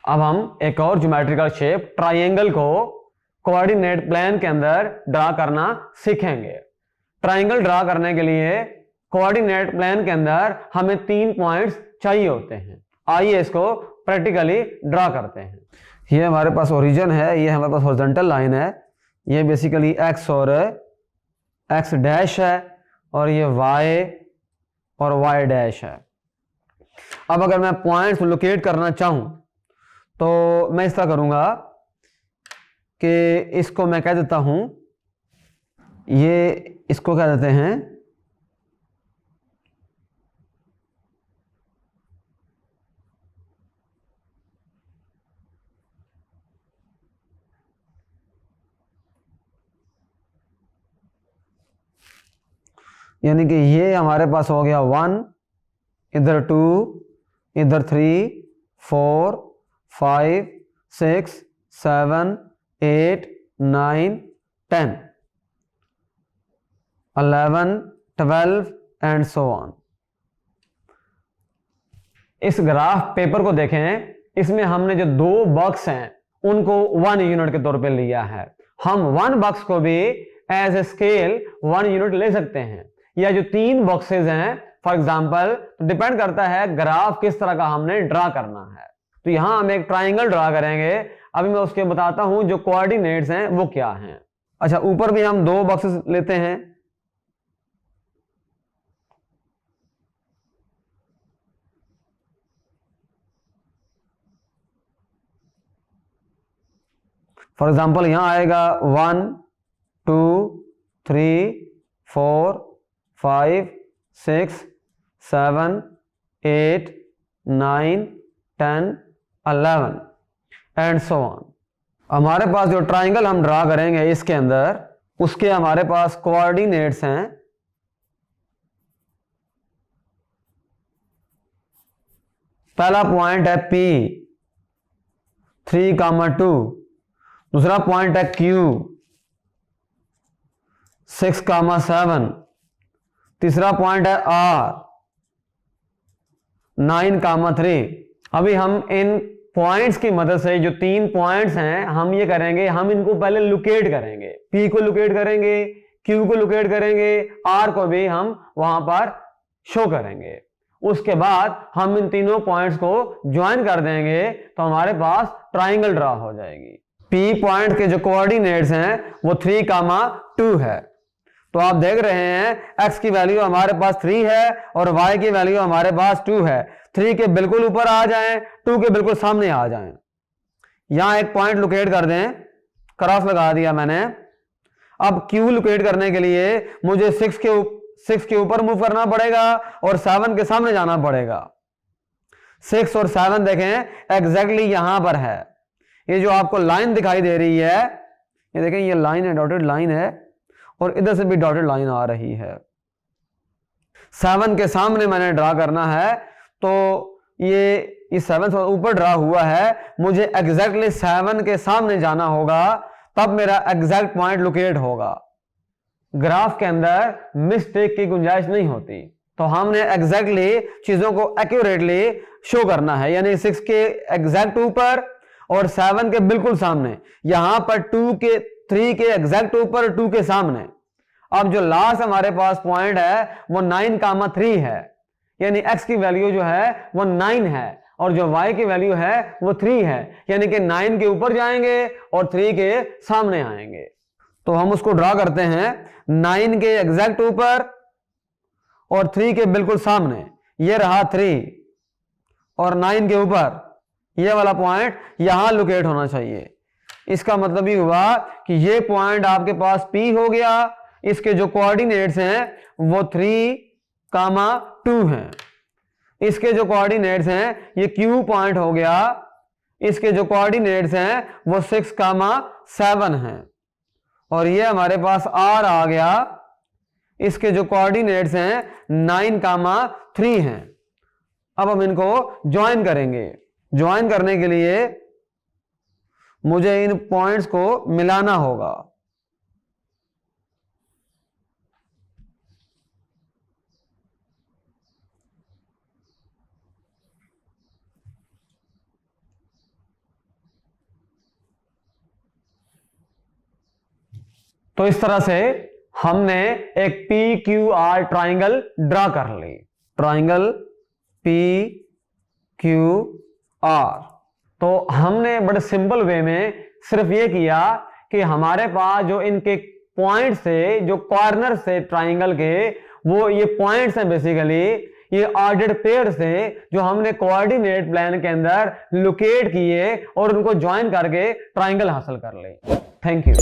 अब हम एक और ज्योमेट्रिकल शेप ट्राइंगल को कोऑर्डिनेट प्लेन के अंदर ड्रा करना सीखेंगे। ट्राइंगल ड्रा करने के लिए कोऑर्डिनेट प्लेन के अंदर हमें 3 पॉइंट्स चाहिए होते हैं। आइए इसको प्रैक्टिकली ड्रा करते हैं। ये हमारे पास ओरिजिन है, ये हमारे पास हॉरिजॉन्टल लाइन है, ये बेसिकली एक्स और एक्स डैश है, और ये वाई और वाई डैश है। अब अगर मैं पॉइंट्स लोकेट करना चाहूं तो मैं इस तरह करूंगा कि इसको मैं कह देता हूं, ये इसको कह देते हैं यानी कि ये हमारे पास हो गया 1, इधर 2, इधर 3, 4, 5, 6, 7, 8, 9, 10, 11, 12 एंड सो ऑन। इस ग्राफ पेपर को देखें, इसमें हमने जो 2 बॉक्स हैं उनको 1 यूनिट के तौर पे लिया है। हम 1 बॉक्स को भी एज ए स्केल 1 यूनिट ले सकते हैं, या जो 3 बॉक्सेस हैं फॉर एग्जांपल, डिपेंड करता है ग्राफ किस तरह का हमने ड्रा करना है। तो यहां हम एक ट्राइंगल ड्रा करेंगे। अभी मैं उसके बताता हूं जो कोऑर्डिनेट्स हैं वो क्या हैं। अच्छा, ऊपर भी हम 2 बॉक्सेस लेते हैं। फॉर एग्जाम्पल यहां आएगा 1, 2, 3, 4, 5, 6, 7, 8, 9, 10, 11 एंड सो ऑन। हमारे पास जो ट्राइंगल हम ड्रा करेंगे इसके अंदर, उसके हमारे पास कोऑर्डिनेट्स हैं। पहला पॉइंट है P 3,2, दूसरा पॉइंट है Q 6,7, तीसरा पॉइंट है R 9,3। अभी हम इन पॉइंट्स की मदद से, जो 3 पॉइंट्स हैं, हम ये करेंगे, हम इनको पहले लोकेट करेंगे। P को लोकेट करेंगे, Q को लोकेट करेंगे, R को भी हम वहां पर शो करेंगे। उसके बाद हम इन तीनों पॉइंट्स को ज्वाइन कर देंगे तो हमारे पास ट्राइंगल ड्रा हो जाएगी। P पॉइंट के जो कोऑर्डिनेट्स हैं वो 3,2 है। तो आप देख रहे हैं x की वैल्यू हमारे पास 3 है और y की वैल्यू हमारे पास 2 है। 3 के बिल्कुल ऊपर आ जाएं, 2 के बिल्कुल सामने आ जाएं। यहां एक पॉइंट लोकेट कर दें, क्रॉस लगा दिया मैंने। अब Q लोकेट करने के लिए मुझे 6 के ऊपर मूव करना पड़ेगा और 7 के सामने जाना पड़ेगा। 6 और 7 देखें एग्जैक्टली यहां पर है। ये जो आपको लाइन दिखाई दे रही है, ये देखें, ये लाइन है, डॉटेड लाइन है, और इधर से भी डॉटेड लाइन आ रही है। 7 के सामने मैंने ड्रा करना है, तो ये 7 से ऊपर ड्रा हुआ है, मुझे एग्जैक्टली 7 के सामने जाना होगा, तब मेरा एग्जैक्ट पॉइंट लोकेट होगा। ग्राफ के अंदर मिस्टेक की गुंजाइश नहीं होती, तो हमने एग्जैक्टली चीजों को एक्यूरेटली शो करना है, यानी 6 के एग्जैक्ट ऊपर और 7 के बिल्कुल सामने, यहां पर 3 के एग्जैक्ट ऊपर, 2 के सामने। अब जो लास्ट हमारे पास पॉइंट है वो 9,3 है, यानी x की वैल्यू जो है वो 9 है और जो y की वैल्यू है वो 3 है, यानी कि 9 के ऊपर जाएंगे और 3 के सामने आएंगे। तो हम उसको ड्रा करते हैं। 9 के एग्जैक्ट ऊपर और 3 के बिल्कुल सामने, ये रहा 3, और 9 के ऊपर ये वाला पॉइंट यहां लोकेट होना चाहिए। इसका मतलब ये हुआ कि ये पॉइंट आपके पास P हो गया, इसके जो कोऑर्डिनेट्स हैं वो 3,2 हैं। इसके जो कोऑर्डिनेट्स हैं ये Q पॉइंट हो गया, इसके जो कोऑर्डिनेट्स हैं वो 6,7 हैं, और ये हमारे पास R आ गया, इसके जो कोऑर्डिनेट्स हैं 9,3 हैं। अब हम इनको ज्वाइन करेंगे। ज्वाइन करने के लिए मुझे इन पॉइंट्स को मिलाना होगा। तो इस तरह से हमने एक P Q R triangle draw कर ली, ट्राइंगल पी क्यू आर। तो हमने बड़े सिंपल वे में सिर्फ ये किया कि हमारे पास जो इनके पॉइंट से, जो कॉर्नर से ट्राइंगल के, वो ये पॉइंट्स हैं बेसिकली, ये ऑर्डर्ड पेयर से जो हमने कोऑर्डिनेट प्लान के अंदर लोकेट किए और उनको ज्वाइन करके ट्राइंगल हासिल कर ले। Thank you.